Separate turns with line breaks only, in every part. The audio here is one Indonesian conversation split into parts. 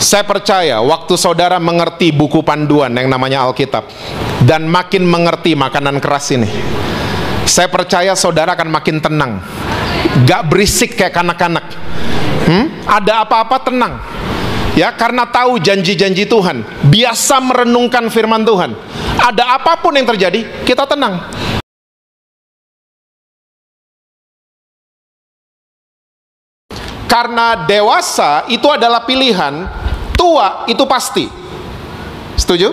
Saya percaya waktu saudara mengerti buku panduan yang namanya Alkitab dan makin mengerti makanan keras ini, saya percaya saudara akan makin tenang, gak berisik kayak kanak-kanak. Ada apa-apa tenang, ya, karena tahu janji-janji Tuhan, biasa merenungkan firman Tuhan. Ada apapun yang terjadi, kita tenang. Karena dewasa itu adalah pilihan, tua itu pasti. Setuju?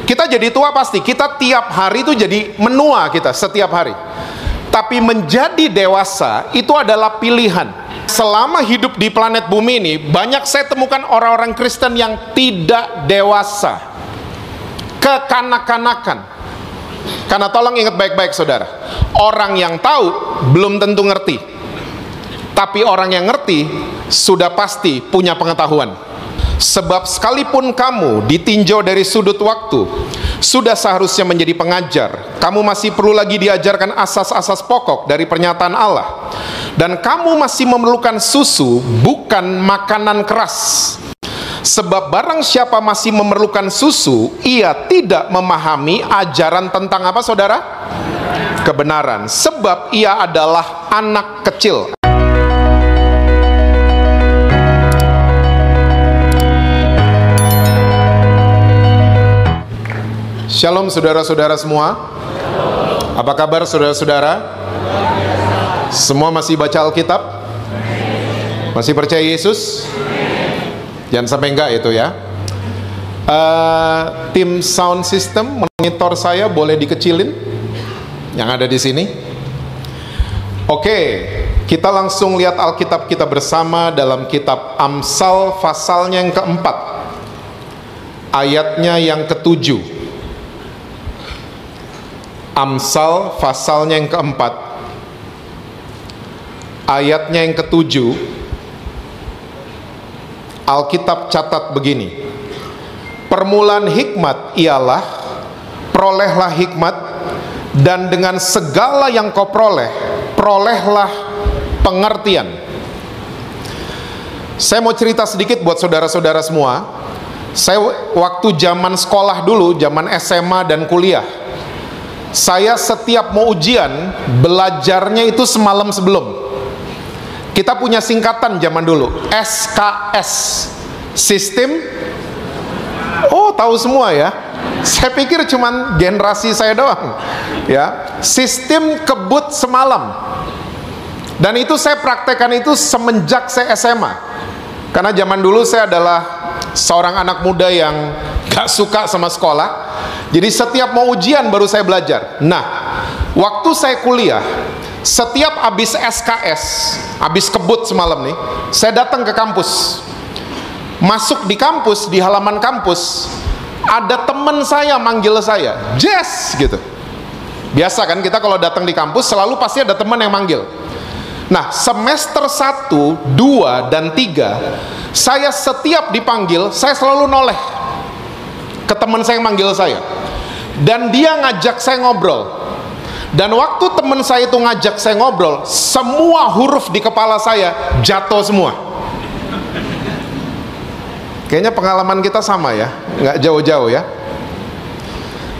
Kita jadi tua pasti, kita tiap hari itu jadi menua kita setiap hari. Tapi menjadi dewasa itu adalah pilihan. Selama hidup di planet bumi ini, banyak saya temukan orang-orang Kristen yang tidak dewasa, kekanak-kanakan. Karena tolong ingat baik-baik saudara, orang yang tahu belum tentu ngerti, tapi orang yang ngerti sudah pasti punya pengetahuan. Sebab sekalipun kamu ditinjau dari sudut waktu, sudah seharusnya menjadi pengajar, kamu masih perlu lagi diajarkan asas-asas pokok dari pernyataan Allah. Dan kamu masih memerlukan susu, bukan makanan keras. Sebab barang siapa masih memerlukan susu, ia tidak memahami ajaran tentang apa saudara? Kebenaran. Sebab ia adalah anak kecil. Shalom saudara-saudara semua. Apa kabar saudara-saudara? Semua masih baca Alkitab? Masih percaya Yesus? Jangan sampai enggak itu ya. Tim sound system monitor saya boleh dikecilin yang ada di sini. Oke, kita langsung lihat Alkitab kita bersama dalam kitab Amsal pasalnya yang keempat, ayatnya yang ketujuh. Amsal pasalnya yang keempat, ayatnya yang ketujuh. Alkitab catat begini: permulaan hikmat ialah, perolehlah hikmat, dan dengan segala yang kau peroleh, perolehlah pengertian. Saya mau cerita sedikit buat saudara-saudara semua. Saya waktu zaman sekolah dulu, zaman SMA dan kuliah, saya setiap mau ujian, belajarnya itu semalam sebelum. Kita punya singkatan zaman dulu, SKS, sistem. Oh, tahu semua ya. Saya pikir cuman generasi saya doang. Ya, sistem kebut semalam. Dan itu saya praktekkan itu semenjak saya SMA. Karena zaman dulu saya adalah seorang anak muda yang gak suka sama sekolah. Jadi setiap mau ujian baru saya belajar. Nah, waktu saya kuliah, setiap habis SKS, habis kebut semalam nih, saya datang ke kampus. Masuk di kampus, di halaman kampus, ada teman saya manggil saya, Jess gitu. Biasa kan kita kalau datang di kampus selalu pasti ada teman yang manggil. Nah, semester 1, 2, dan 3, saya setiap dipanggil, saya selalu noleh ke teman saya yang manggil saya. Dan dia ngajak saya ngobrol. Dan waktu teman saya itu ngajak saya ngobrol, semua huruf di kepala saya jatuh semua. Kayaknya pengalaman kita sama ya, nggak jauh-jauh ya.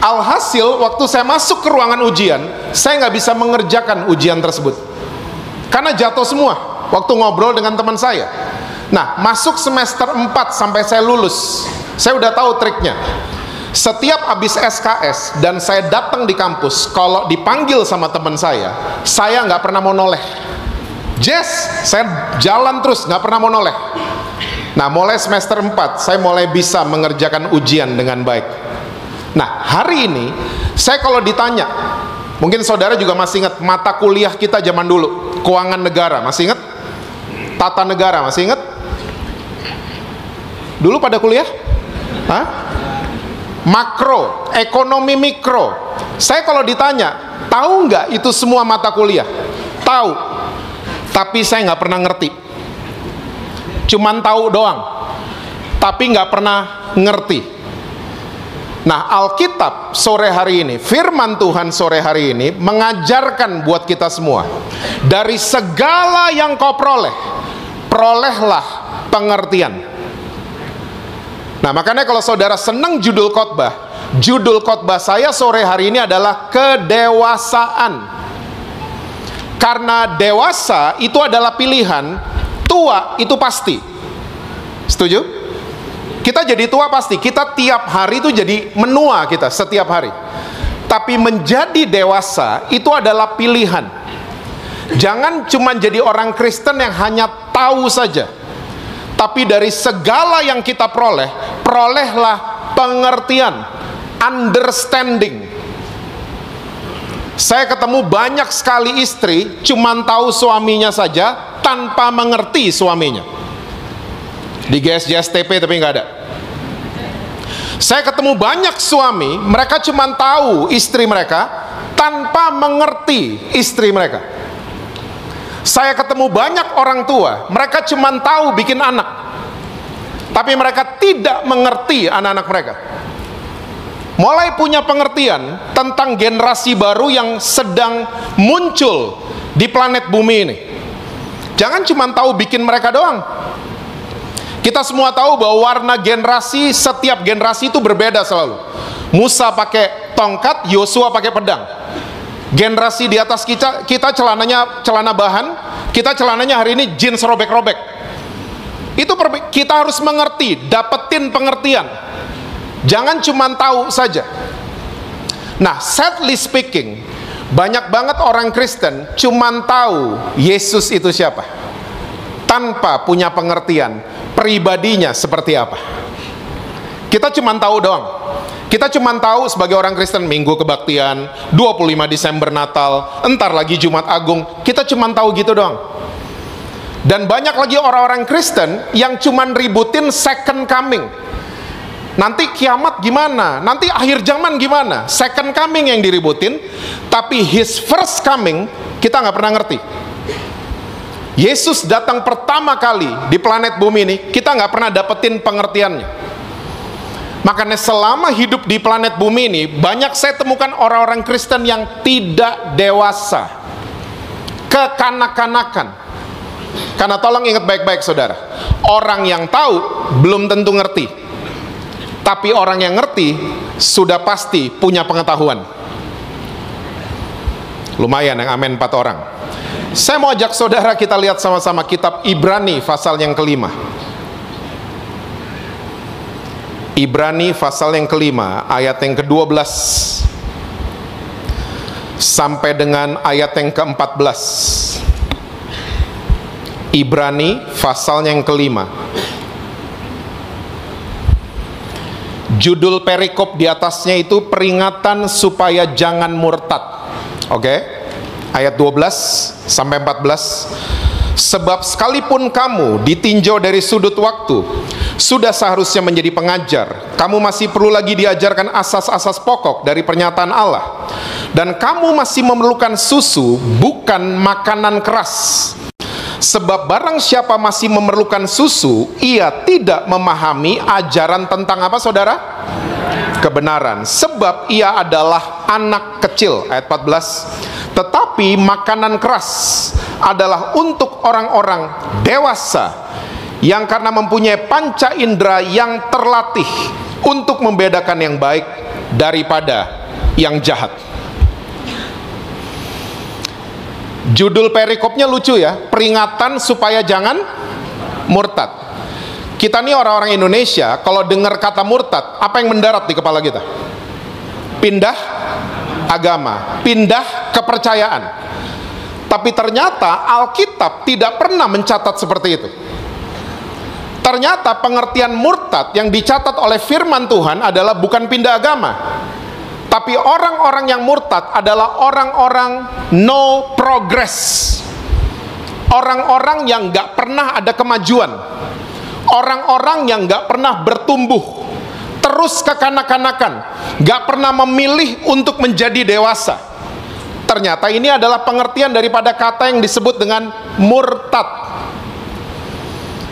Alhasil waktu saya masuk ke ruangan ujian, saya nggak bisa mengerjakan ujian tersebut karena jatuh semua waktu ngobrol dengan teman saya. Nah, masuk semester 4 sampai saya lulus, saya udah tahu triknya. Setiap habis SKS dan saya datang di kampus, kalau dipanggil sama teman saya nggak pernah mau noleh. Jess, saya jalan terus, nggak pernah mau noleh. Nah, mulai semester 4, saya mulai bisa mengerjakan ujian dengan baik. Nah, hari ini, saya kalau ditanya, mungkin saudara juga masih ingat mata kuliah kita zaman dulu, keuangan negara, masih ingat? Tata negara, masih ingat? Dulu pada kuliah? Hah? Makro, ekonomi mikro. Saya kalau ditanya, tahu nggak itu semua mata kuliah? Tahu, tapi saya nggak pernah ngerti. Cuman tahu doang, tapi nggak pernah ngerti. Nah, Alkitab sore hari ini, firman Tuhan sore hari ini mengajarkan buat kita semua, dari segala yang kau peroleh, perolehlah pengertian. Nah, makanya kalau saudara senang judul khotbah saya sore hari ini adalah kedewasaan. Karena dewasa itu adalah pilihan, tua itu pasti. Setuju? Kita jadi tua pasti, kita tiap hari itu jadi menua kita setiap hari. Tapi menjadi dewasa itu adalah pilihan. Jangan cuma jadi orang Kristen yang hanya tahu saja, tapi dari segala yang kita perolehlah pengertian, understanding. Saya ketemu banyak sekali istri cuman tahu suaminya saja tanpa mengerti suaminya. Di GSJSTP tapi nggak ada. Saya ketemu banyak suami, mereka cuman tahu istri mereka tanpa mengerti istri mereka. Saya ketemu banyak orang tua, mereka cuma tahu bikin anak, tapi mereka tidak mengerti anak-anak mereka. Mulai punya pengertian tentang generasi baru yang sedang muncul di planet bumi ini. Jangan cuma tahu bikin mereka doang. Kita semua tahu bahwa warna generasi, setiap generasi itu berbeda selalu. Musa pakai tongkat, Yosua pakai pedang. Generasi di atas kita celananya celana bahan, kita celananya hari ini jeans robek-robek. Itu kita harus mengerti, dapetin pengertian. Jangan cuma tahu saja. Nah, sadly speaking, banyak banget orang Kristen cuma tahu Yesus itu siapa, tanpa punya pengertian pribadinya seperti apa. Kita cuma tahu doang. Kita cuma tahu sebagai orang Kristen Minggu Kebaktian, 25 Desember Natal, entar lagi Jumat Agung. Kita cuma tahu gitu doang. Dan banyak lagi orang-orang Kristen yang cuma ributin second coming. Nanti kiamat gimana? Nanti akhir zaman gimana? Second coming yang diributin, tapi his first coming kita nggak pernah ngerti. Yesus datang pertama kali di planet bumi ini, kita nggak pernah dapetin pengertiannya. Makanya selama hidup di planet bumi ini, banyak saya temukan orang-orang Kristen yang tidak dewasa, kekanak-kanakan. Karena tolong ingat baik-baik saudara, orang yang tahu belum tentu ngerti, tapi orang yang ngerti sudah pasti punya pengetahuan. Lumayan yang amin 4 orang. Saya mau ajak saudara kita lihat sama-sama kitab Ibrani pasal yang kelima. Ibrani pasal yang kelima, ayat yang ke-12 sampai dengan ayat yang ke-14. Ibrani pasal yang kelima. Judul perikop di atasnya itu peringatan supaya jangan murtad. Oke? Ayat 12 sampai 14. Sebab sekalipun kamu ditinjau dari sudut waktu, sudah seharusnya menjadi pengajar, kamu masih perlu lagi diajarkan asas-asas pokok dari pernyataan Allah. Dan kamu masih memerlukan susu, bukan makanan keras. Sebab barang siapa masih memerlukan susu, ia tidak memahami ajaran tentang apa saudara? Kebenaran. Sebab ia adalah anak kecil. Ayat 14. Tetapi makanan keras adalah untuk orang-orang dewasa yang karena mempunyai panca indera yang terlatih untuk membedakan yang baik daripada yang jahat. Judul perikopnya lucu ya, peringatan supaya jangan murtad. Kita nih orang-orang Indonesia, kalau dengar kata murtad, apa yang mendarat di kepala kita? Pindah agama, pindah kepercayaan. Tapi ternyata Alkitab tidak pernah mencatat seperti itu. Ternyata pengertian murtad yang dicatat oleh firman Tuhan adalah bukan pindah agama, tapi orang-orang yang murtad adalah orang-orang no progress, orang-orang yang gak pernah ada kemajuan, orang-orang yang gak pernah bertumbuh, terus kekanak-kanakan, gak pernah memilih untuk menjadi dewasa. Ternyata ini adalah pengertian daripada kata yang disebut dengan murtad.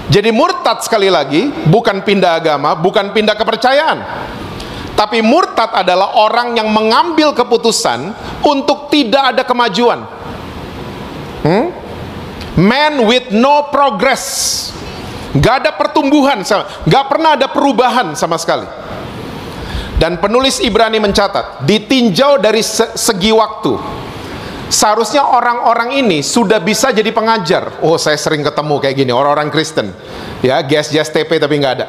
Jadi murtad sekali lagi bukan pindah agama, bukan pindah kepercayaan, tapi murtad adalah orang yang mengambil keputusan untuk tidak ada kemajuan. Man with no progress. Nggak ada pertumbuhan, nggak pernah ada perubahan sama sekali. Dan penulis Ibrani mencatat, ditinjau dari segi waktu, seharusnya orang-orang ini sudah bisa jadi pengajar. Oh, saya sering ketemu kayak gini, orang-orang Kristen, ya, gas-gas TP tapi nggak ada.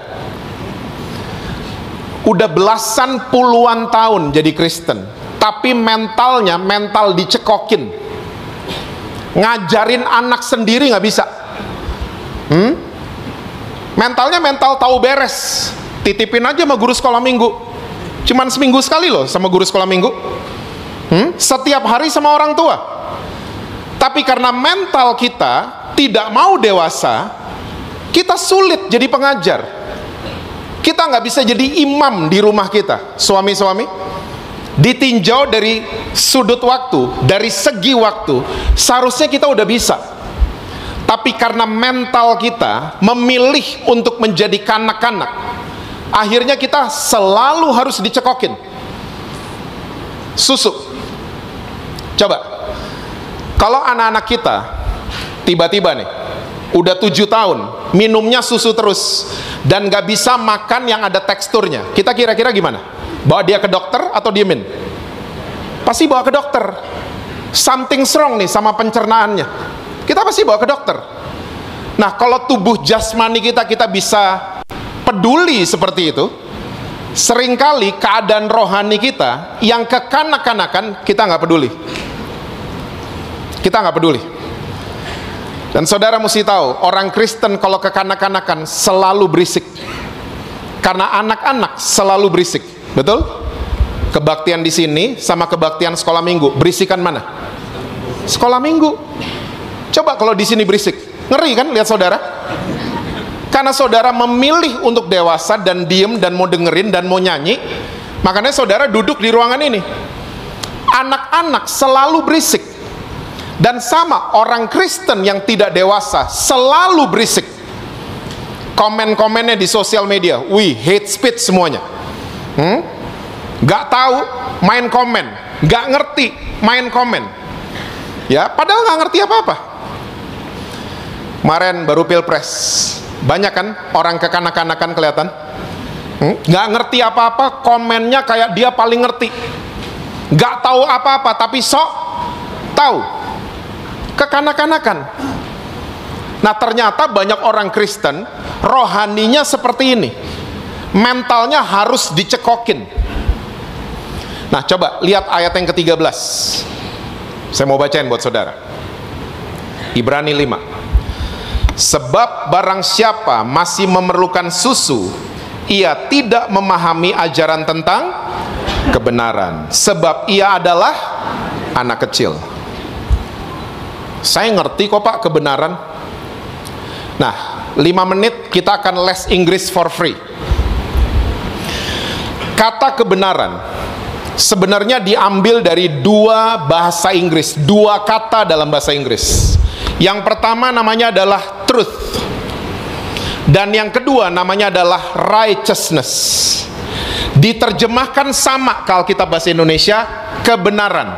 Udah belasan puluhan tahun jadi Kristen, tapi mentalnya mental dicekokin. Ngajarin anak sendiri nggak bisa. Mentalnya mental tahu beres, titipin aja sama guru sekolah minggu. Cuman seminggu sekali loh sama guru sekolah minggu. Setiap hari sama orang tua. Tapi karena mental kita tidak mau dewasa, kita sulit jadi pengajar. Kita nggak bisa jadi imam di rumah kita. Suami-suami, ditinjau dari sudut waktu, dari segi waktu, seharusnya kita udah bisa. Tapi karena mental kita memilih untuk menjadi kanak-kanak, akhirnya kita selalu harus dicekokin susu. Coba, kalau anak-anak kita tiba-tiba nih udah 7 tahun minumnya susu terus dan gak bisa makan yang ada teksturnya, kita kira-kira gimana? Bawa dia ke dokter atau diemin? Pasti bawa ke dokter. Something wrong nih sama pencernaannya, kita pasti bawa ke dokter. Nah, kalau tubuh jasmani kita bisa peduli seperti itu, seringkali keadaan rohani kita yang kekanak-kanakan kita nggak peduli. Kita nggak peduli. Dan saudara mesti tahu, orang Kristen kalau kekanak-kanakan selalu berisik. Karena anak-anak selalu berisik, betul? Kebaktian di sini sama kebaktian sekolah minggu, berisikan mana? Sekolah minggu. Coba kalau di sini berisik, ngeri kan lihat saudara? Karena saudara memilih untuk dewasa dan diem dan mau dengerin dan mau nyanyi, makanya saudara duduk di ruangan ini. Anak-anak selalu berisik. Dan sama orang Kristen yang tidak dewasa selalu berisik. Komen-komennya di sosial media, wih, hate speech semuanya. Gak tahu main komen, gak ngerti main komen. Ya, padahal gak ngerti apa-apa. Kemarin baru pilpres, banyak kan orang kekanak-kanakan kelihatan. Gak ngerti apa-apa, komennya kayak dia paling ngerti. Gak tahu apa-apa, tapi sok tahu. Kekanak-kanakan. Nah, ternyata banyak orang Kristen rohaninya seperti ini. Mentalnya harus dicekokin. Nah, coba lihat ayat yang ke-13. Saya mau bacain buat saudara. Ibrani 5. Sebab barang siapa masih memerlukan susu, ia tidak memahami ajaran tentang kebenaran, sebab ia adalah anak kecil. Saya ngerti kok Pak kebenaran. Nah, 5 menit kita akan les Inggris for free. Kata kebenaran sebenarnya diambil dari 2 bahasa Inggris, 2 kata dalam bahasa Inggris. Yang pertama namanya adalah truth, dan yang kedua namanya adalah righteousness. Diterjemahkan sama ke Alkitab bahasa Indonesia, kebenaran.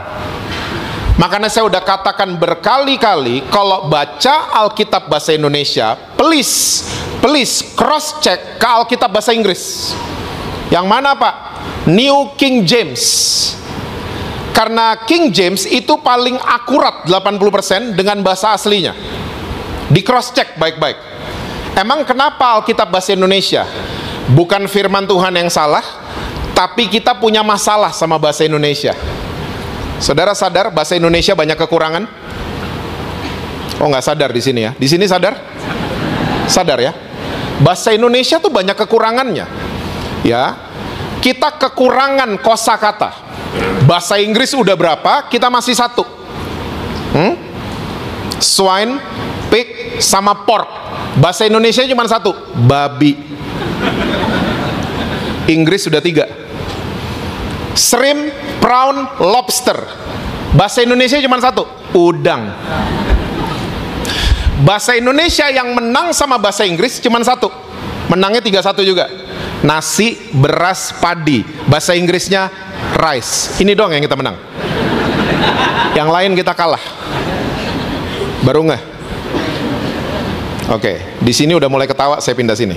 Makanya saya udah katakan berkali-kali, kalau baca Alkitab bahasa Indonesia, please cross check ke Alkitab bahasa Inggris. Yang mana Pak? New King James. Karena King James itu paling akurat 80% dengan bahasa aslinya. Di cross check baik-baik. Emang kenapa Alkitab bahasa Indonesia? Bukan firman Tuhan yang salah, tapi kita punya masalah sama bahasa Indonesia. Saudara sadar bahasa Indonesia banyak kekurangan? Oh, nggak sadar di sini ya? Di sini sadar? Sadar ya? Bahasa Indonesia tuh banyak kekurangannya. Ya, kita kekurangan kosakata. Bahasa Inggris udah berapa? Kita masih 1. Swine, pig, sama pork. Bahasa Indonesia cuma 1, babi. Inggris sudah 3. Shrimp, prawn, lobster. Bahasa Indonesia cuma 1, udang. Bahasa Indonesia yang menang sama bahasa Inggris cuma 1. Menangnya 3-1 juga. Nasi, beras, padi. Bahasa Inggrisnya rice. Ini doang yang kita menang. Yang lain kita kalah. Baru nggak? Oke, di sini udah mulai ketawa, saya pindah sini.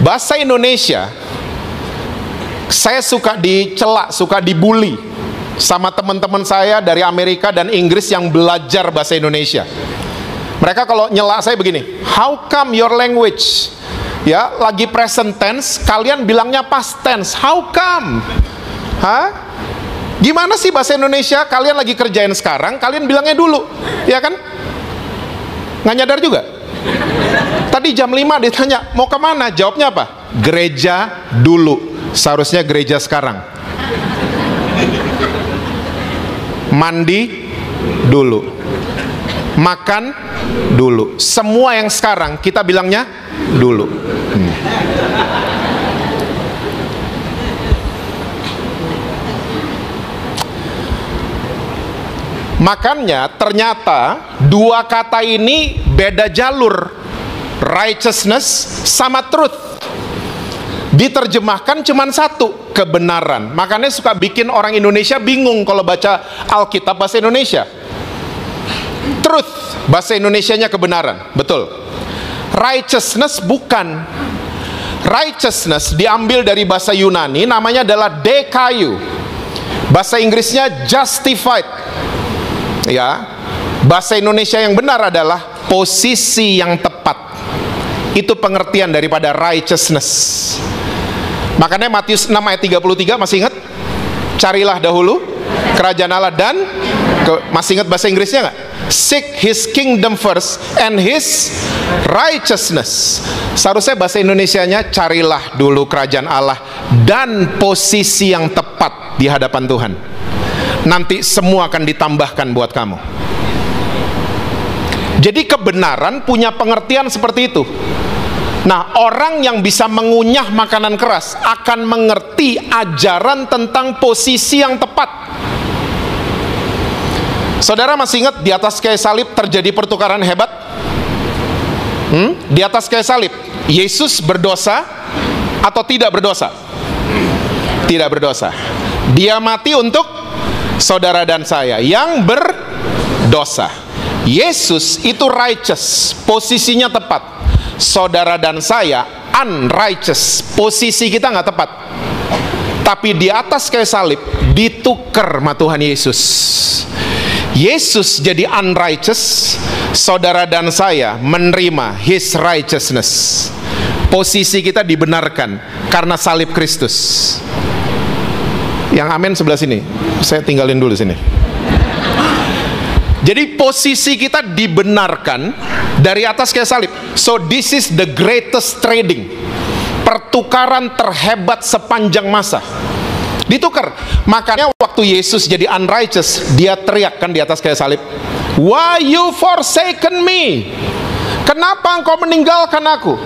Bahasa Indonesia, saya suka dicela, suka dibully sama teman-teman saya dari Amerika dan Inggris yang belajar bahasa Indonesia. Mereka kalau nyela saya begini, how come your language, ya, lagi present tense, kalian bilangnya past tense, how come? Hah? Gimana sih bahasa Indonesia, kalian lagi kerjain sekarang, kalian bilangnya dulu, ya kan? Nggak nyadar juga? Tadi jam 5 ditanya, mau kemana? Jawabnya apa? Gereja dulu. Seharusnya gereja sekarang. Mandi dulu. Makan dulu. Semua yang sekarang kita bilangnya dulu. Makanya ternyata dua kata ini beda jalur, righteousness sama truth. Diterjemahkan cuma satu, kebenaran. Makanya suka bikin orang Indonesia bingung kalau baca Alkitab bahasa Indonesia. Truth, bahasa Indonesianya kebenaran, betul. Righteousness bukan. Righteousness diambil dari bahasa Yunani, namanya adalah dekaio. Bahasa Inggrisnya justified. Ya, bahasa Indonesia yang benar adalah posisi yang tepat. Itu pengertian daripada righteousness. Makanya Matius 6 ayat 33, masih ingat? Carilah dahulu kerajaan Allah dan masih ingat bahasa Inggrisnya nggak? Seek His kingdom first and His righteousness. Seharusnya bahasa Indonesianya carilah dulu kerajaan Allah dan posisi yang tepat di hadapan Tuhan. Nanti semua akan ditambahkan buat kamu. Jadi kebenaran punya pengertian seperti itu. Nah, orang yang bisa mengunyah makanan keras akan mengerti ajaran tentang posisi yang tepat. Saudara masih ingat di atas kayu salib terjadi pertukaran hebat? Di atas kayu salib, Yesus berdosa atau tidak berdosa? Tidak berdosa. Dia mati untuk saudara dan saya yang berdosa. Yesus itu righteous, posisinya tepat. Saudara dan saya unrighteous, posisi kita nggak tepat. Tapi di atas kayu salib ditukar sama Tuhan Yesus. Yesus jadi unrighteous, saudara dan saya menerima His righteousness. Posisi kita dibenarkan karena salib Kristus. Yang amin sebelah sini. Saya tinggalin dulu sini. Jadi posisi kita dibenarkan dari atas kayu salib. So this is the greatest trading. Pertukaran terhebat sepanjang masa. Ditukar. Makanya waktu Yesus jadi unrighteous, dia teriak kan di atas kayu salib, "Why you forsaken me?" Kenapa engkau meninggalkan aku?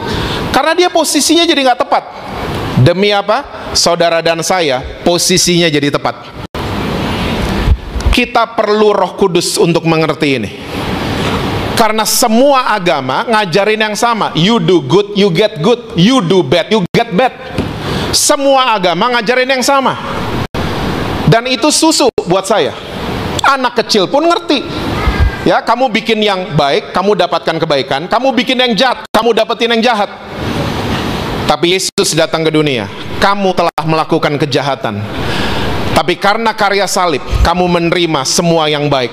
Karena dia posisinya jadi nggak tepat. Demi apa? Saudara dan saya posisinya jadi tepat. Kita perlu Roh Kudus untuk mengerti ini. Karena semua agama ngajarin yang sama. You do good, you get good. You do bad, you get bad. Semua agama ngajarin yang sama. Dan itu susu buat saya. Anak kecil pun ngerti. Ya, kamu bikin yang baik, kamu dapatkan kebaikan. Kamu bikin yang jahat, kamu dapetin yang jahat. Tapi Yesus datang ke dunia, kamu telah melakukan kejahatan. Tapi karena karya salib, kamu menerima semua yang baik.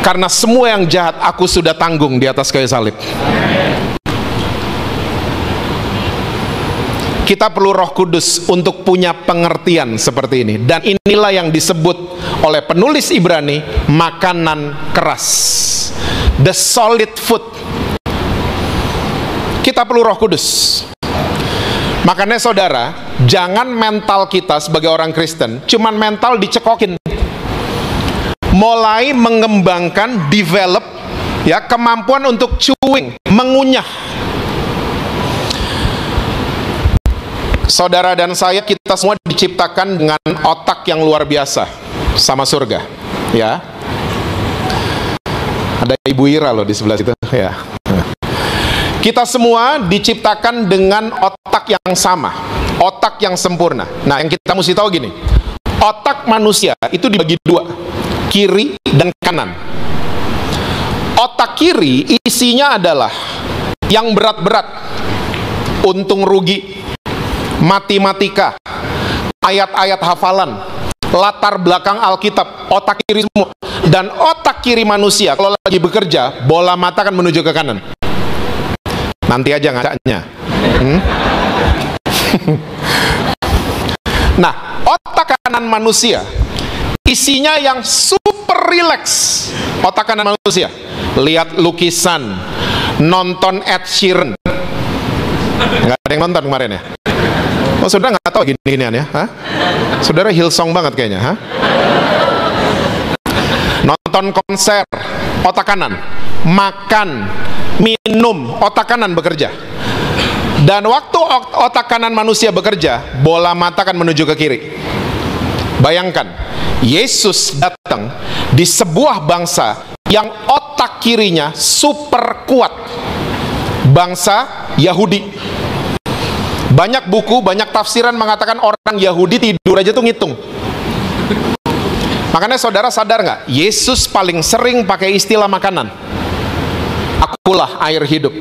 Karena semua yang jahat, aku sudah tanggung di atas kayu salib. Kita perlu Roh Kudus untuk punya pengertian seperti ini. Dan inilah yang disebut oleh penulis Ibrani makanan keras. The solid food. Kita perlu Roh Kudus. Makanya saudara, jangan mental kita sebagai orang Kristen cuman mental dicekokin. Mulai mengembangkan, develop ya kemampuan untuk chewing, mengunyah. Saudara dan saya, kita semua diciptakan dengan otak yang luar biasa sama surga, ya. Ada Ibu Ira loh di sebelah situ, ya. Kita semua diciptakan dengan otak yang sama, otak yang sempurna. Nah, yang kita mesti tahu gini, otak manusia itu dibagi dua, kiri dan kanan. Otak kiri isinya adalah yang berat-berat, untung rugi, matematika, ayat-ayat hafalan, latar belakang Alkitab, otak kiri semua. Dan otak kiri manusia kalau lagi bekerja, bola mata kan menuju ke kanan. Nanti aja ngacaknya. Nah, otak kanan manusia isinya yang super relax. Otak kanan manusia, lihat lukisan, nonton Ed Sheeran. Nggak ada yang nonton kemarin ya? Oh, saudara nggak tahu gini-ginian ya? Hah? Saudara Hillsong banget kayaknya, hah? Nonton konser, otak kanan. Makan, minum, otak kanan bekerja. Dan waktu otak kanan manusia bekerja, bola mata kan menuju ke kiri. Bayangkan, Yesus datang di sebuah bangsa yang otak kirinya super kuat. Bangsa Yahudi. Banyak buku, banyak tafsiran mengatakan orang Yahudi tidur aja tuh ngitung. Makanya saudara sadar nggak? Yesus paling sering pakai istilah makanan. Akulah air hidup.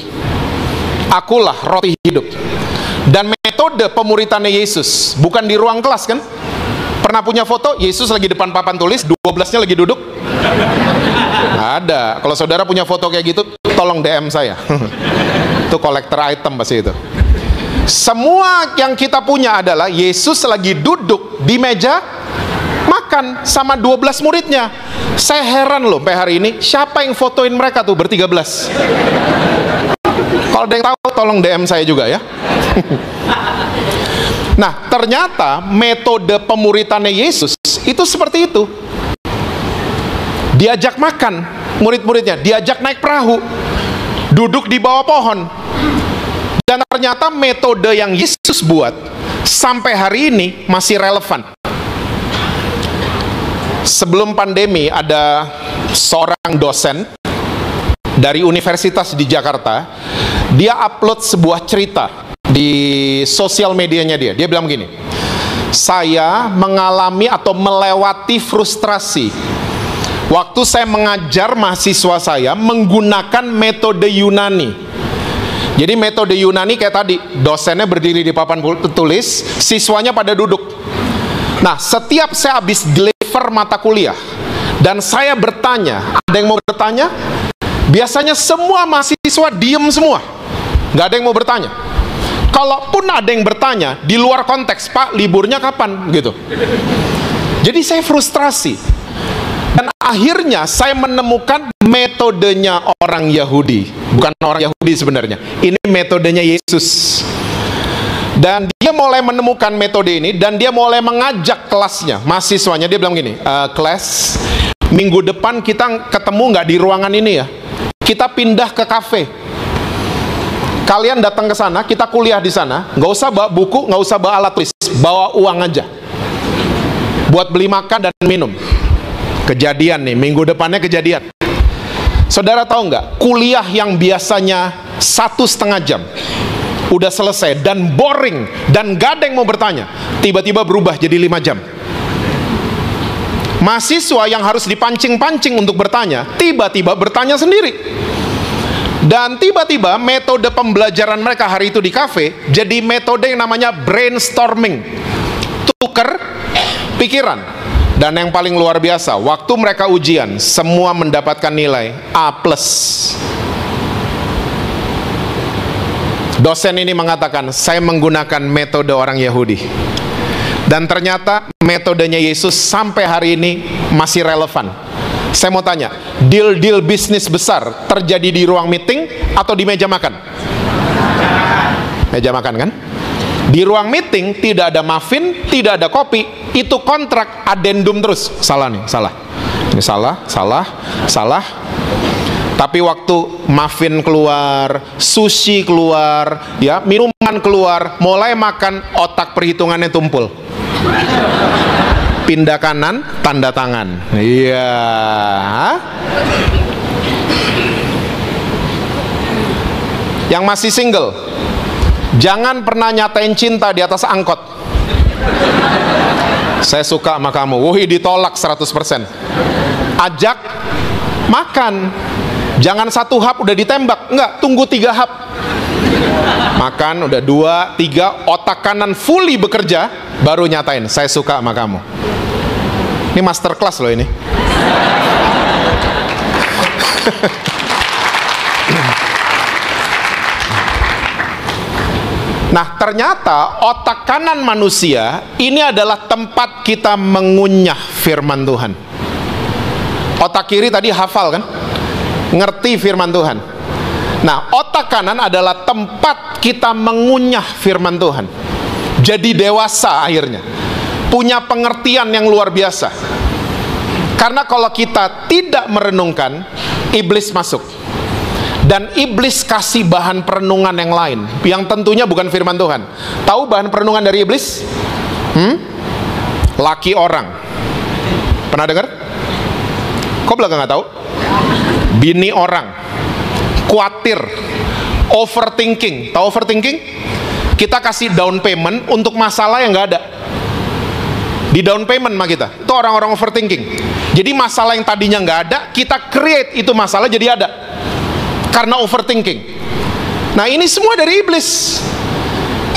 Akulah roti hidup. Dan metode pemuritannya Yesus bukan di ruang kelas kan? Pernah punya foto Yesus lagi depan papan tulis, 12-nya lagi duduk? Ada. Kalau saudara punya foto kayak gitu, tolong DM saya. Itu kolektor item pasti itu. Semua yang kita punya adalah Yesus lagi duduk di meja makan sama 12 muridnya. Saya heran loh sampai hari ini, siapa yang fotoin mereka tuh ber-13? Kalau ada yang tahu tolong DM saya juga ya. Nah, ternyata metode pemuritannya Yesus itu seperti itu. Diajak makan murid-muridnya, diajak naik perahu, duduk di bawah pohon. Dan ternyata metode yang Yesus buat sampai hari ini masih relevan. Sebelum pandemi ada seorang dosen dari universitas di Jakarta, dia upload sebuah cerita di sosial medianya dia. Dia bilang begini, saya mengalami atau melewati frustrasi waktu saya mengajar mahasiswa saya menggunakan metode Yunani. Jadi metode Yunani kayak tadi, dosennya berdiri di papan tulis, siswanya pada duduk. Nah, setiap saya habis deliver mata kuliah dan saya bertanya, ada yang mau bertanya? Biasanya semua mahasiswa diem semua, nggak ada yang mau bertanya. Kalaupun ada yang bertanya di luar konteks, Pak, liburnya kapan? Gitu. Jadi saya frustrasi. Dan akhirnya saya menemukan metodenya orang Yahudi. Bukan orang Yahudi sebenarnya. Ini metodenya Yesus. Dan dia mulai menemukan metode ini dan dia mulai mengajak kelasnya, mahasiswanya. Dia bilang gini, kelas, minggu depan kita ketemu nggak di ruangan ini ya? Kita pindah ke kafe. Kalian datang ke sana, kita kuliah di sana. Nggak usah bawa buku, nggak usah bawa alat tulis, bawa uang aja. Buat beli makan dan minum. Kejadian nih, minggu depannya kejadian. Saudara tahu nggak? Kuliah yang biasanya 1,5 jam udah selesai dan boring dan gak ada yang mau bertanya, tiba-tiba berubah jadi 5 jam. Mahasiswa yang harus dipancing-pancing untuk bertanya, tiba-tiba bertanya sendiri. Dan tiba-tiba metode pembelajaran mereka hari itu di kafe jadi metode yang namanya brainstorming, tuker pikiran. Dan yang paling luar biasa, waktu mereka ujian, semua mendapatkan nilai A+. Dosen ini mengatakan, saya menggunakan metode orang Yahudi. Dan ternyata metodenya Yesus sampai hari ini masih relevan. Saya mau tanya, deal-deal bisnis besar terjadi di ruang meeting atau di meja makan? Meja makan kan? Di ruang meeting tidak ada muffin, tidak ada kopi. Itu kontrak addendum terus. Salah nih, salah. Ini salah. Tapi waktu muffin keluar, sushi keluar, ya, minuman keluar, mulai makan, otak perhitungannya tumpul. Pindah kanan, tanda tangan. Iya. Yang masih single, jangan pernah nyatain cinta di atas angkot. Saya suka sama kamu. Wuih, ditolak 100%. Ajak makan. Jangan 1 hap udah ditembak. Enggak, tunggu 3 hap. Makan udah 2, 3, otak kanan fully bekerja, baru nyatain, saya suka sama kamu. Ini masterclass loh ini. Nah, ternyata otak kanan manusia ini adalah tempat kita mengunyah firman Tuhan. Otak kiri tadi hafal kan? Ngerti firman Tuhan. Nah, otak kanan adalah tempat kita mengunyah firman Tuhan. Jadi dewasa akhirnya. Punya pengertian yang luar biasa. Karena kalau kita tidak merenungkan, iblis masuk. Dan iblis kasih bahan perenungan yang lain, yang tentunya bukan firman Tuhan. Tahu bahan perenungan dari iblis? Laki orang. Pernah dengar? Kok belakang nggak tahu? Bini orang. Khawatir. Overthinking. Tahu overthinking? Kita kasih down payment untuk masalah yang nggak ada. Di down payment mah kita. Itu orang-orang overthinking. Jadi masalah yang tadinya nggak ada, kita create itu masalah jadi ada. Karena overthinking. Nah, ini semua dari iblis.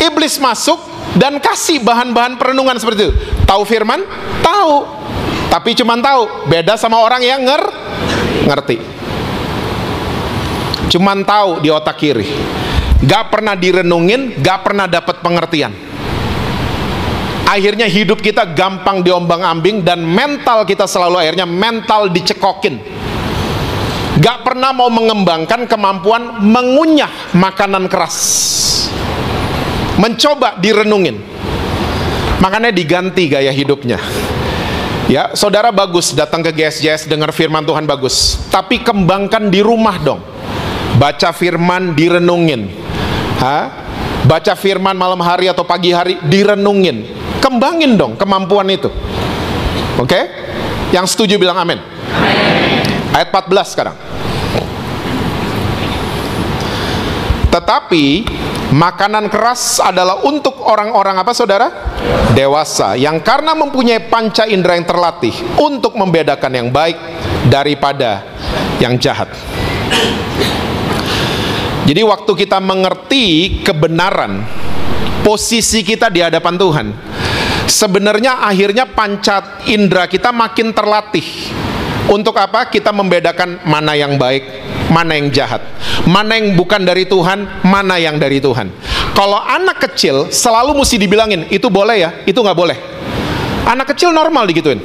Iblis masuk dan kasih bahan-bahan perenungan seperti itu. Tahu firman? Tahu. Tapi cuman tahu. Beda sama orang yang ngerti. Cuman tahu di otak kiri. Gak pernah direnungin, gak pernah dapat pengertian. Akhirnya hidup kita gampang diombang-ambing dan mental kita selalu akhirnya mental dicekokin. Gak pernah mau mengembangkan kemampuan mengunyah makanan keras. Mencoba direnungin. Makanya diganti gaya hidupnya. Ya, saudara bagus datang ke GSJS dengar firman Tuhan bagus. Tapi kembangkan di rumah dong. Baca firman direnungin. Baca firman malam hari atau pagi hari direnungin. Kembangin dong kemampuan itu. Oke? Yang setuju bilang amin. Ayat 14 sekarang. Tetapi makanan keras adalah untuk orang-orang apa saudara? Dewasa, yang karena mempunyai panca indera yang terlatih untuk membedakan yang baik daripada yang jahat. Jadi waktu kita mengerti kebenaran posisi kita di hadapan Tuhan, sebenarnya akhirnya panca indera kita makin terlatih. Untuk apa? Kita membedakan mana yang baik, mana yang jahat, mana yang bukan dari Tuhan, mana yang dari Tuhan. Kalau anak kecil selalu mesti dibilangin, itu boleh ya, itu nggak boleh. Anak kecil normal digituin.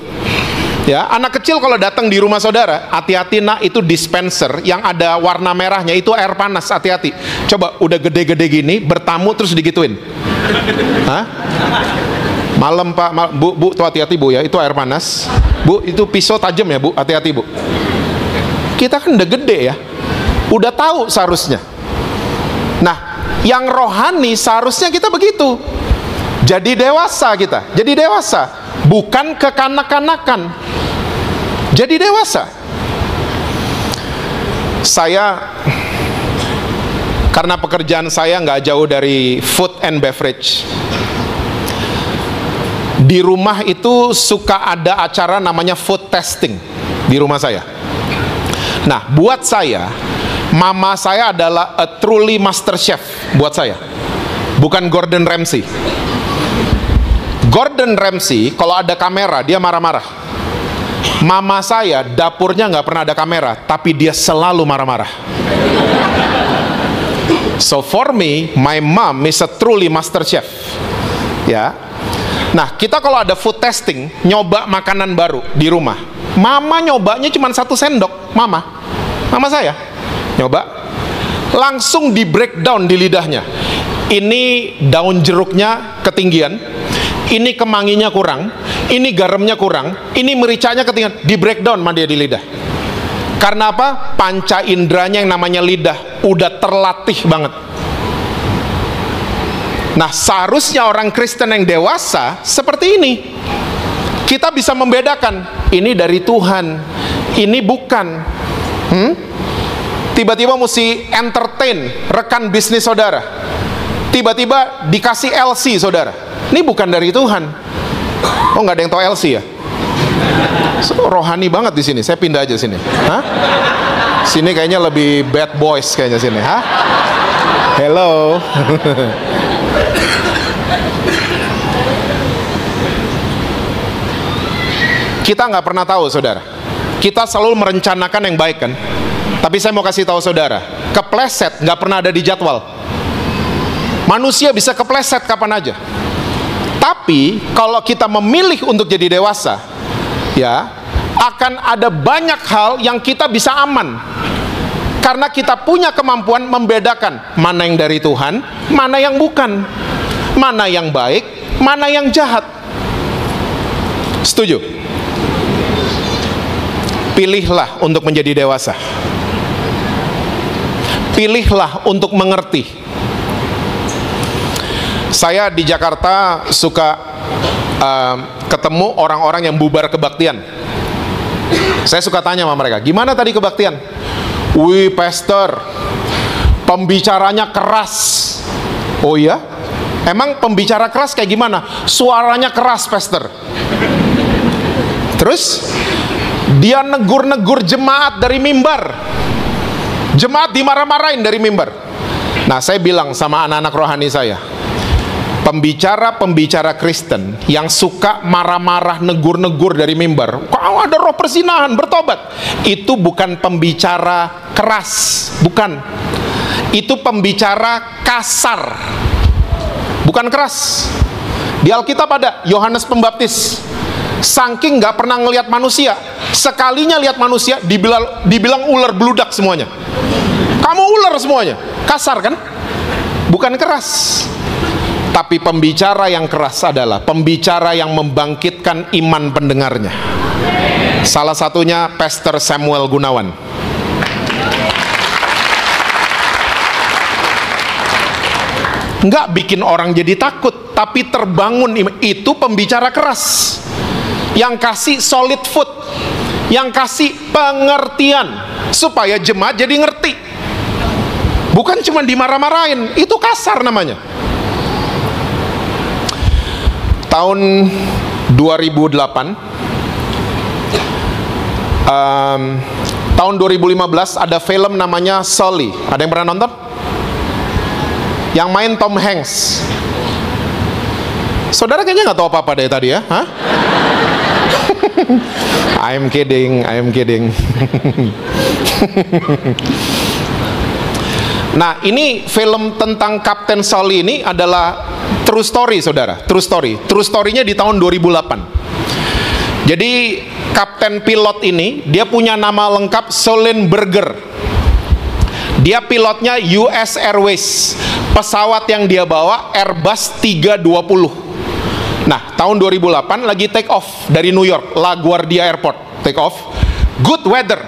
Ya, anak kecil kalau datang di rumah saudara, hati-hati nak, itu dispenser yang ada warna merahnya, itu air panas, hati-hati. Coba udah gede-gede gini, bertamu terus digituin. Malam pak, bu, tuh hati-hati bu ya, itu air panas. Bu, itu pisau tajam ya bu, hati-hati bu. Kita kan udah gede ya, udah tahu seharusnya. Nah, yang rohani seharusnya kita begitu. Jadi dewasa kita, jadi dewasa, bukan kekanak-kanakan. Jadi dewasa. Saya, karena pekerjaan saya nggak jauh dari food and beverage. Di rumah itu suka ada acara namanya food testing di rumah saya. Nah, buat saya, mama saya adalah a truly master chef buat saya. Bukan Gordon Ramsay. Gordon Ramsay kalau ada kamera dia marah-marah. Mama saya dapurnya nggak pernah ada kamera, tapi dia selalu marah-marah. So for me, my mom is a truly master chef. Ya. Nah, kita kalau ada food testing, nyoba makanan baru di rumah, mama nyobanya cuma 1 sendok. Mama saya nyoba, langsung di breakdown di lidahnya. Ini daun jeruknya ketinggian, ini kemanginya kurang, ini garamnya kurang, ini mericanya ketinggian, di breakdown sama dia di lidah. Karena apa? Panca inderanya yang namanya lidah udah terlatih banget. Nah, seharusnya orang Kristen yang dewasa seperti ini. Kita bisa membedakan, ini dari Tuhan, ini bukan. Tiba-tiba mesti entertain rekan bisnis saudara. Tiba-tiba dikasih LC saudara. Ini bukan dari Tuhan. Oh, nggak ada yang tahu LC ya? Rohani banget di sini. Saya pindah aja sini. Hah? Sini kayaknya lebih bad boys kayaknya sini. Hah? Hello. Kita nggak pernah tahu, saudara. Kita selalu merencanakan yang baik kan. Tapi saya mau kasih tahu saudara, kepleset nggak pernah ada di jadwal. Manusia bisa kepleset kapan aja. Tapi kalau kita memilih untuk jadi dewasa, ya, akan ada banyak hal yang kita bisa aman. Karena kita punya kemampuan membedakan mana yang dari Tuhan, mana yang bukan, mana yang baik, mana yang jahat. Setuju? Pilihlah untuk menjadi dewasa. Pilihlah untuk mengerti. Saya di Jakarta suka ketemu orang-orang yang bubar kebaktian. Saya suka tanya sama mereka, gimana tadi kebaktian? Wih, pastor, pembicaranya keras. Oh iya? Emang pembicara keras kayak gimana? Suaranya keras, pastor. Terus dia negur-negur jemaat dari mimbar. Jemaat dimarah-marahin dari mimbar. Nah, saya bilang sama anak-anak rohani saya, pembicara-pembicara Kristen yang suka marah-marah, negur-negur dari mimbar, kalau ada roh perzinahan, bertobat, itu bukan pembicara keras, bukan. Itu pembicara kasar, bukan keras. Di Alkitab ada Yohanes Pembaptis, saking nggak pernah ngelihat manusia, sekalinya lihat manusia dibilang ular beludak semuanya. Kamu ular semuanya, kasar kan? Bukan keras. Tapi pembicara yang keras adalah pembicara yang membangkitkan iman pendengarnya. Salah satunya Pastor Samuel Gunawan. Nggak bikin orang jadi takut, tapi terbangun iman. Itu pembicara keras, yang kasih solid food, yang kasih pengertian, supaya jemaat jadi ngerti. Bukan cuma dimarah-marahin, itu kasar namanya. Tahun 2008, tahun 2015 ada film namanya Sully. Ada yang pernah nonton? Yang main Tom Hanks. Saudara kayaknya nggak tahu apa-apa deh tadi ya? Hah? I'm kidding. Nah, ini film tentang Kapten Sully ini adalah true story, saudara. True story. True story-nya di tahun 2008. Jadi kapten pilot ini, dia punya nama lengkap Sullenberger. Dia pilotnya US Airways. Pesawat yang dia bawa Airbus 320. Nah, tahun 2008 lagi take off dari New York, LaGuardia Airport. Take off. Good weather.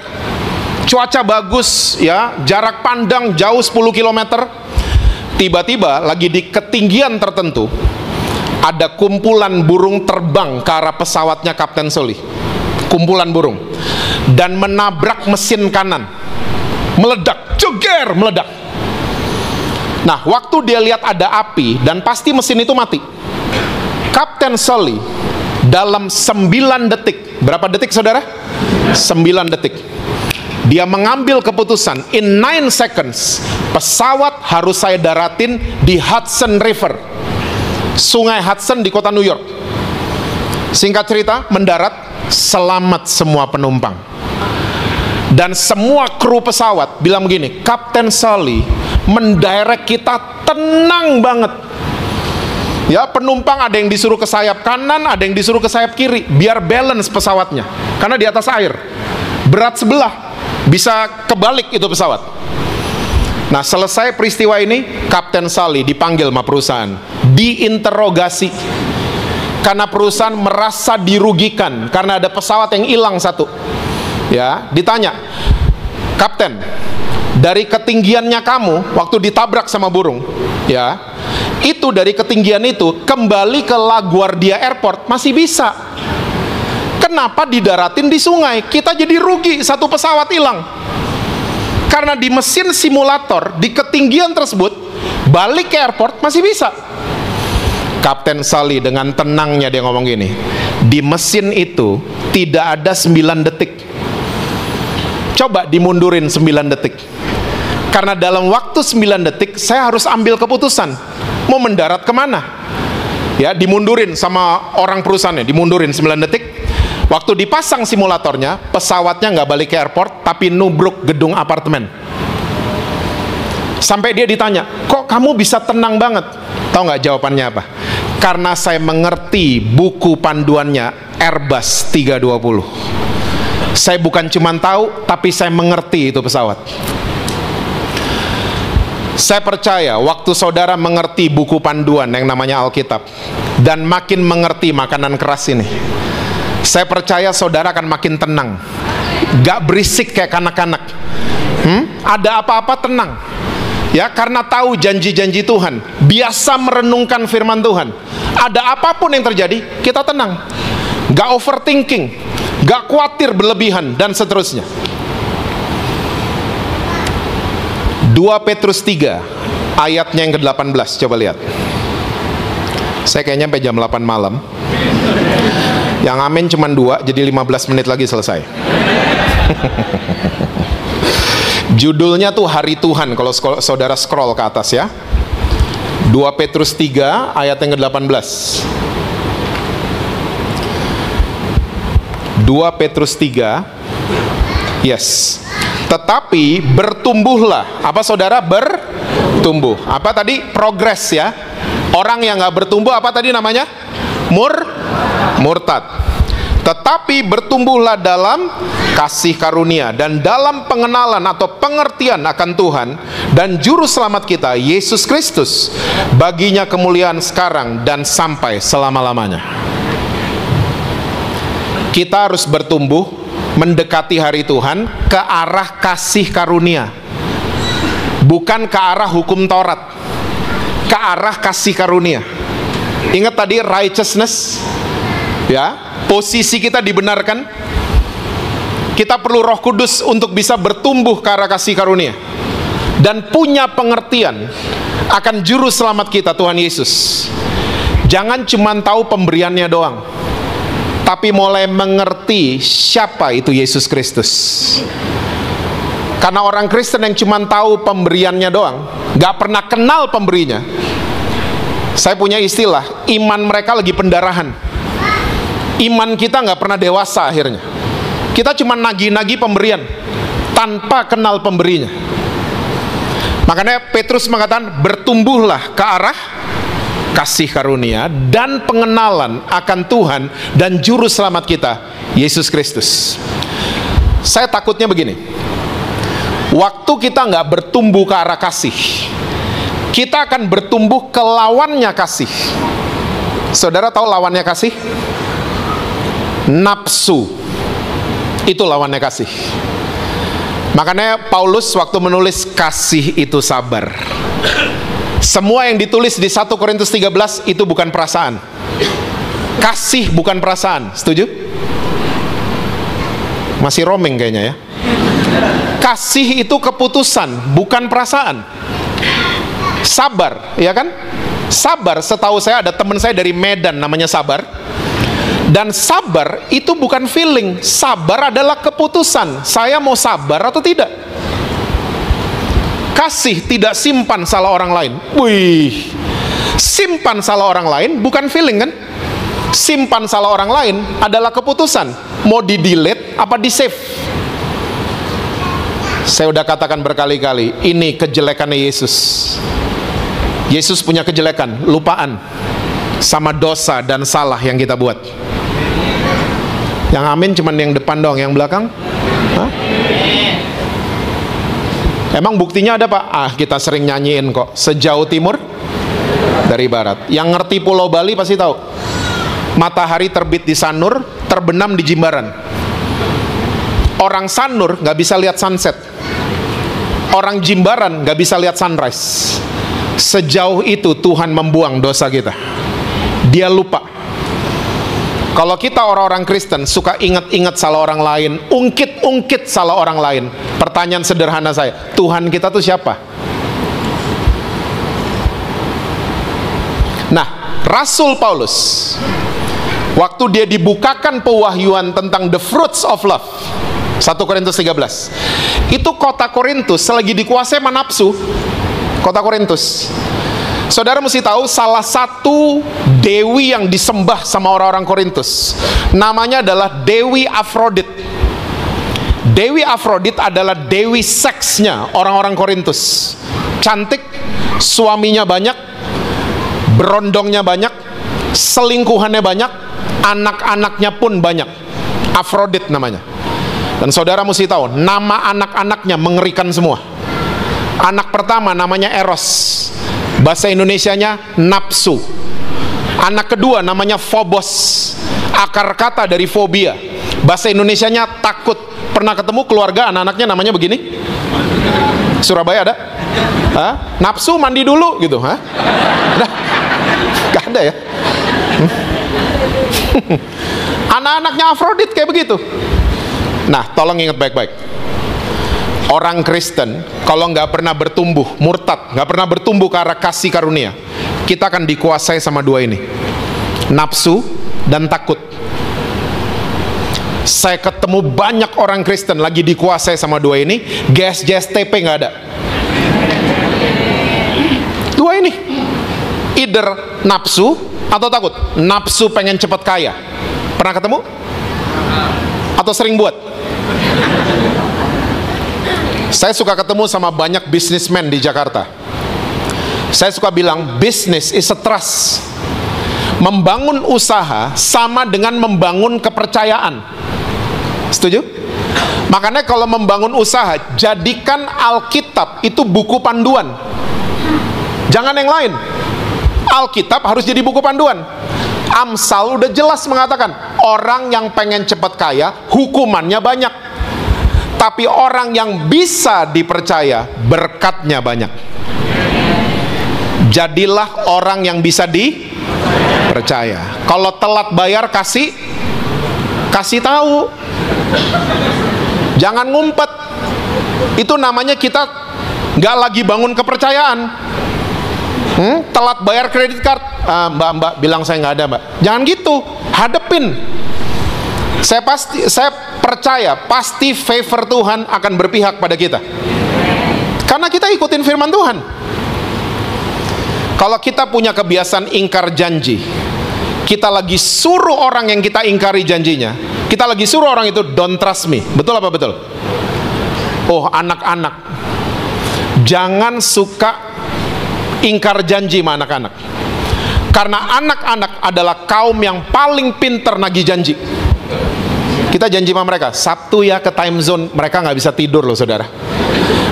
Cuaca bagus ya, jarak pandang jauh 10 km. Tiba-tiba lagi di ketinggian tertentu ada kumpulan burung terbang ke arah pesawatnya Kapten Sully. Kumpulan burung, dan menabrak mesin kanan. Meledak, jeger, meledak. Nah, waktu dia lihat ada api dan pasti mesin itu mati, Kapten Sully dalam 9 detik. Berapa detik, saudara? 9 detik. Dia mengambil keputusan, in 9 seconds, pesawat harus saya daratin di Hudson River, Sungai Hudson di kota New York. Singkat cerita, mendarat, selamat semua penumpang. Dan semua kru pesawat bilang begini, Kapten Sully mendirect kita tenang banget. Ya, penumpang ada yang disuruh ke sayap kanan, ada yang disuruh ke sayap kiri, biar balance pesawatnya. Karena di atas air, berat sebelah, bisa kebalik itu pesawat. Nah, selesai peristiwa ini, Kapten Sully dipanggil sama perusahaan, diinterogasi. Karena perusahaan merasa dirugikan karena ada pesawat yang hilang satu. Ya, ditanya, Kapten, dari ketinggiannya kamu waktu ditabrak sama burung, ya, itu dari ketinggian itu kembali ke LaGuardia Airport masih bisa. Kenapa didaratin di sungai? Kita jadi rugi, satu pesawat hilang. Karena di mesin simulator di ketinggian tersebut balik ke airport masih bisa. Kapten Sully dengan tenangnya dia ngomong gini, Di mesin itu tidak ada 9 detik. Coba dimundurin 9 detik. Karena dalam waktu 9 detik saya harus ambil keputusan mau mendarat kemana. Ya, dimundurin sama orang perusahaannya, dimundurin 9 detik. Waktu dipasang simulatornya, pesawatnya nggak balik ke airport, tapi nubruk gedung apartemen. Sampai dia ditanya, kok kamu bisa tenang banget? Tahu nggak jawabannya apa? Karena saya mengerti buku panduannya Airbus 320. Saya bukan cuma tahu, tapi saya mengerti itu pesawat. Saya percaya waktu saudara mengerti buku panduan yang namanya Alkitab dan makin mengerti makanan keras ini, saya percaya saudara akan makin tenang. Gak berisik kayak kanak-kanak. Ada apa-apa tenang. Ya, karena tahu janji-janji Tuhan. Biasa merenungkan firman Tuhan. Ada apapun yang terjadi, kita tenang. Gak overthinking, gak khawatir berlebihan, dan seterusnya. 2 Petrus 3 ayatnya yang ke-18, coba lihat. Saya kayaknya sampai jam 8 malam. Yang amin cuma 2, jadi 15 menit lagi selesai. Judulnya tuh Hari Tuhan, kalau saudara scroll ke atas ya. 2 Petrus 3 ayat yang ke-18. 2 Petrus 3. Yes. Tetapi bertumbuhlah. Apa saudara? Bertumbuh. Apa tadi? Progres ya. Orang yang gak bertumbuh apa tadi namanya? Murtad. Tetapi bertumbuhlah dalam kasih karunia dan dalam pengenalan atau pengertian akan Tuhan dan juru selamat kita Yesus Kristus. Baginya kemuliaan sekarang dan sampai selama-lamanya. Kita harus bertumbuh mendekati hari Tuhan ke arah kasih karunia, bukan ke arah hukum Taurat, ke arah kasih karunia. Ingat tadi righteousness, ya, posisi kita dibenarkan. Kita perlu Roh Kudus untuk bisa bertumbuh ke arah kasih karunia dan punya pengertian akan juru selamat kita Tuhan Yesus. Jangan cuma tahu pemberiannya doang, tapi mulai mengerti siapa itu Yesus Kristus. Karena orang Kristen yang cuma tahu pemberiannya doang, gak pernah kenal pemberinya. Saya punya istilah, iman mereka lagi pendarahan. Iman kita gak pernah dewasa akhirnya. Kita cuma nagih-nagih pemberian tanpa kenal pemberinya. Makanya Petrus mengatakan, bertumbuhlah ke arah kasih karunia dan pengenalan akan Tuhan dan juru selamat kita Yesus Kristus. Saya takutnya begini, waktu kita nggak bertumbuh ke arah kasih, kita akan bertumbuh ke lawannya kasih. Saudara tahu lawannya kasih? Nafsu. Itu lawannya kasih. Makanya Paulus waktu menulis kasih itu sabar. Semua yang ditulis di 1 Korintus 13 itu bukan perasaan. Kasih bukan perasaan. Setuju? Masih roaming kayaknya ya. Kasih itu keputusan, bukan perasaan. Sabar, ya kan? Sabar, setahu saya ada teman saya dari Medan namanya Sabar. Dan sabar itu bukan feeling. Sabar adalah keputusan. Saya mau sabar atau tidak. Kasih tidak simpan salah orang lain. Wih, simpan salah orang lain bukan feeling kan? Simpan salah orang lain adalah keputusan. Mau di-delete apa di-save? Saya udah katakan berkali-kali, ini kejelekannya Yesus. Yesus punya kejelekan, lupaan sama dosa dan salah yang kita buat. Yang amin cuman yang depan doang, yang belakang? Hah? Emang buktinya ada Pak? Kita sering nyanyiin kok, sejauh timur dari barat. Yang ngerti Pulau Bali pasti tahu. Matahari terbit di Sanur, terbenam di Jimbaran. Orang Sanur nggak bisa lihat sunset. Orang Jimbaran nggak bisa lihat sunrise. Sejauh itu Tuhan membuang dosa kita. Dia lupa. Kalau kita orang-orang Kristen suka ingat-ingat salah orang lain, ungkit-ungkit salah orang lain. Pertanyaan sederhana saya, Tuhan kita tuh siapa? Nah, Rasul Paulus Waktu dia dibukakan pewahyuan tentang the fruits of love, 1 Korintus 13, itu kota Korintus selagi dikuasai sama nafsu. Kota Korintus, saudara mesti tahu, salah satu dewi yang disembah sama orang-orang Korintus namanya adalah Dewi Afrodit. Dewi Afrodit adalah dewi seksnya orang-orang Korintus. Cantik, suaminya banyak, berondongnya banyak, selingkuhannya banyak, anak-anaknya pun banyak. Afrodit namanya. Dan saudara mesti tahu, nama anak-anaknya mengerikan semua. Anak pertama namanya Eros, bahasa Indonesianya nafsu. Anak kedua namanya Phobos, akar kata dari fobia, bahasa Indonesianya takut. Pernah ketemu keluarga anak-anaknya namanya begini? Surabaya ada? Hah? Nafsu mandi dulu gitu, hah? Nah, gak ada ya? Anak-anaknya Afrodit kayak begitu. Nah, tolong ingat baik-baik. Orang Kristen kalau nggak pernah bertumbuh, murtad, nggak pernah bertumbuh ke arah kasih karunia, kita akan dikuasai sama dua ini, nafsu dan takut. Saya ketemu banyak orang Kristen lagi dikuasai sama dua ini, GSJSTP nggak ada. Dua ini, either nafsu atau takut. Nafsu pengen cepat kaya, pernah ketemu? Atau sering buat? Saya suka ketemu sama banyak bisnismen di Jakarta. Saya suka bilang, business is a trust. Membangun usaha sama dengan membangun kepercayaan. Setuju? Makanya kalau membangun usaha, jadikan Alkitab itu buku panduan. Jangan yang lain. Alkitab harus jadi buku panduan. Amsal udah jelas mengatakan, orang yang pengen cepat kaya, hukumannya banyak. Tapi orang yang bisa dipercaya, berkatnya banyak. Jadilah orang yang bisa dipercaya. Kalau telat bayar, kasih tahu. Jangan ngumpet. Itu namanya kita nggak lagi bangun kepercayaan. Telat bayar kredit card, mbak bilang saya nggak ada, mbak. Jangan gitu, hadepin. Saya percaya pasti favor Tuhan akan berpihak pada kita, karena kita ikutin firman Tuhan. Kalau kita punya kebiasaan ingkar janji, kita lagi suruh orang yang kita ingkari janjinya, kita lagi suruh orang itu don't trust me. Betul apa betul? Oh, anak-anak, jangan suka ingkar janji sama anak-anak, karena anak-anak adalah kaum yang paling pinter nagih janji. Kita janji sama mereka, Sabtu ya ke time zone, mereka nggak bisa tidur loh saudara.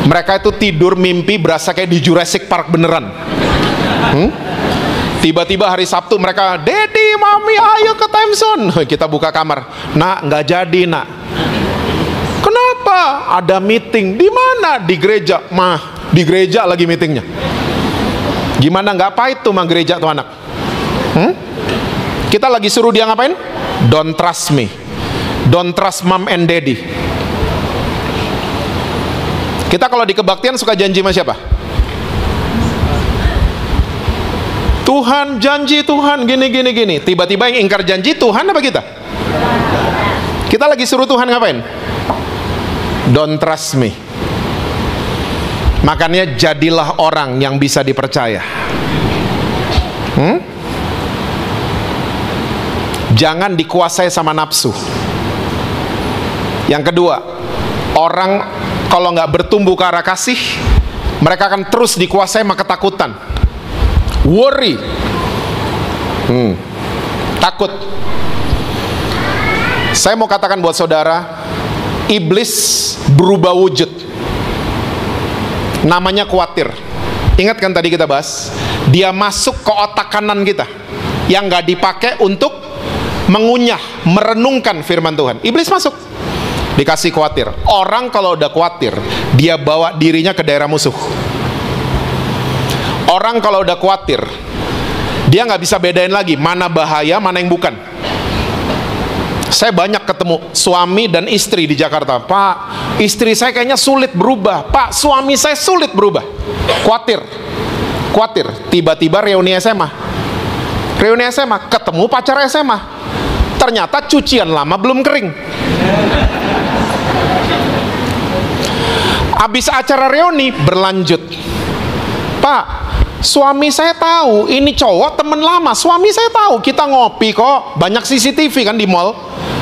Mereka itu tidur mimpi berasa kayak di Jurassic Park beneran. Tiba-tiba hari Sabtu mereka, Daddy, Mami, ayo ke time zone. Kita buka kamar, nak, nggak jadi nak. Kenapa? Ada meeting. Di mana? Di gereja. Mah, di gereja lagi meetingnya. Gimana nggak pahit tuh mah gereja tuh anak? Kita lagi suruh dia ngapain? Don't trust me. Don't trust mom and daddy. Kita kalau di kebaktian suka janji sama siapa? Tuhan, janji Tuhan gini. Tiba-tiba yang ingkar janji Tuhan apa kita? Kita lagi suruh Tuhan ngapain? Don't trust me. Makanya jadilah orang yang bisa dipercaya. Jangan dikuasai sama nafsu. Yang kedua, orang kalau nggak bertumbuh ke arah kasih, mereka akan terus dikuasai sama ketakutan, worry, takut. Saya mau katakan buat saudara, iblis berubah wujud, namanya khawatir. Ingat kan tadi kita bahas, dia masuk ke otak kanan kita yang nggak dipakai untuk mengunyah, merenungkan firman Tuhan. Iblis masuk, dikasih khawatir. Orang kalau udah khawatir, dia bawa dirinya ke daerah musuh. Orang kalau udah khawatir, dia nggak bisa bedain lagi mana bahaya, mana yang bukan. Saya banyak ketemu suami dan istri di Jakarta. Pak, istri saya kayaknya sulit berubah. Pak, suami saya sulit berubah. Khawatir. Tiba-tiba reuni SMA, ketemu pacar SMA. ternyata cucian lama belum kering. Habis acara reuni berlanjut, Pak, suami saya tahu ini cowok temen lama. Suami saya tahu kita ngopi kok, banyak CCTV kan di mall.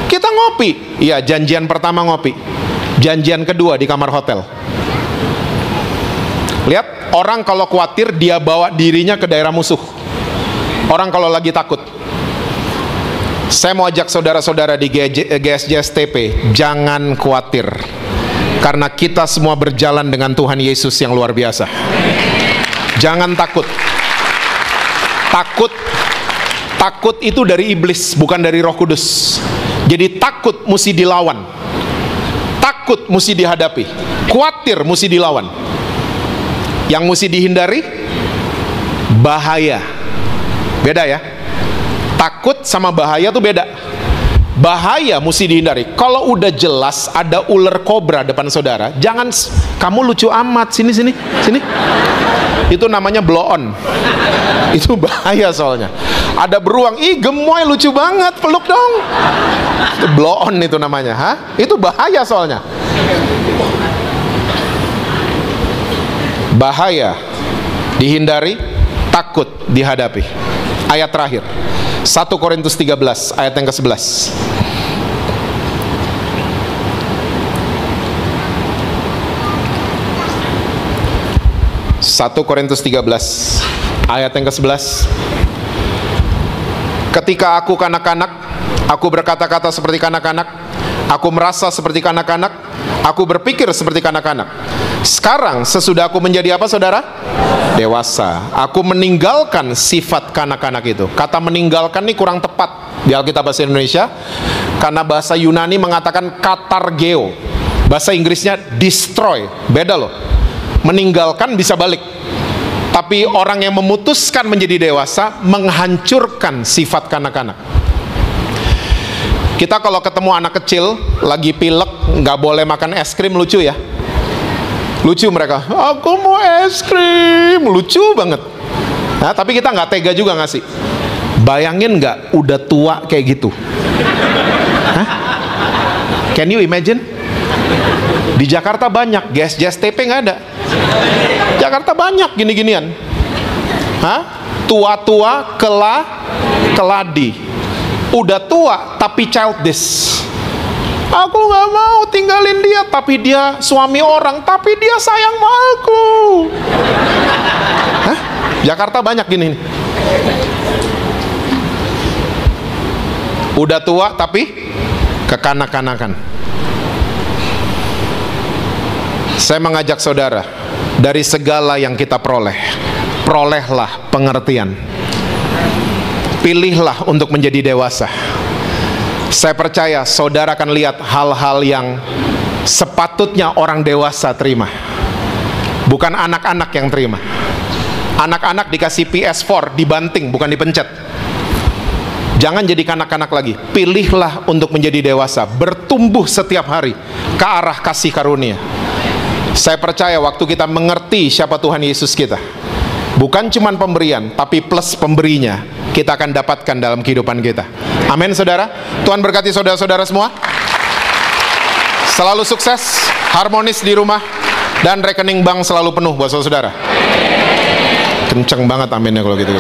Kita ngopi. Iya, janjian pertama ngopi, janjian kedua di kamar hotel. Lihat, orang kalau khawatir dia bawa dirinya ke daerah musuh. Orang kalau lagi takut. Saya mau ajak saudara-saudara di GSJSTP, jangan khawatir, karena kita semua berjalan dengan Tuhan Yesus yang luar biasa. Jangan takut. Takut itu dari iblis, bukan dari Roh Kudus. Jadi takut mesti dilawan, takut mesti dihadapi, khawatir mesti dilawan. Yang mesti dihindari bahaya. Beda ya. Takut sama bahaya tuh beda. Bahaya mesti dihindari. Kalau udah jelas ada ular kobra depan saudara, jangan, kamu lucu amat, sini. Itu namanya blow on. Itu bahaya soalnya. Ada beruang, ih gemoy lucu banget, peluk dong. Itu blow on itu namanya, Itu bahaya soalnya. Bahaya dihindari, takut dihadapi. Ayat terakhir, 1 Korintus 13 ayat yang ke-11. 1 Korintus 13 ayat yang ke-11. Ketika aku kanak-kanak, aku berkata-kata seperti kanak-kanak, aku merasa seperti kanak-kanak, aku berpikir seperti kanak-kanak. Sekarang sesudah aku menjadi apa saudara? Dewasa, aku meninggalkan sifat kanak-kanak itu. Kata meninggalkan ini kurang tepat di Alkitab bahasa Indonesia, karena bahasa Yunani mengatakan katargeo, bahasa Inggrisnya destroy. Beda loh. Meninggalkan bisa balik, tapi orang yang memutuskan menjadi dewasa menghancurkan sifat kanak-kanak. Kita kalau ketemu anak kecil lagi pilek, nggak boleh makan es krim, lucu ya? Lucu mereka, aku mau es krim, lucu banget. Nah, tapi kita nggak tega juga ngasih. Bayangin nggak udah tua kayak gitu? Can you imagine? Di Jakarta banyak, GSJSTP nggak ada. Jakarta banyak gini-ginian. Tua-tua keladi. Udah tua tapi childish. Aku nggak mau tinggalin dia, tapi dia suami orang, tapi dia sayang sama aku. Jakarta banyak gini. Udah tua tapi kekanak-kanakan. Saya mengajak saudara, dari segala yang kita perolehlah pengertian. Pilihlah untuk menjadi dewasa. Saya percaya saudara akan lihat hal-hal yang sepatutnya orang dewasa terima, bukan anak-anak yang terima. Anak-anak dikasih PS4, dibanting, bukan dipencet. Jangan jadi kanak-kanak lagi. Pilihlah untuk menjadi dewasa, bertumbuh setiap hari ke arah kasih karunia. Saya percaya waktu kita mengerti siapa Tuhan Yesus kita, bukan cuma pemberian, tapi plus pemberinya, kita akan dapatkan dalam kehidupan kita. Amin saudara. Tuhan berkati saudara-saudara semua. Selalu sukses, harmonis di rumah, dan rekening bank selalu penuh buat saudara. Kenceng banget aminnya kalau gitu.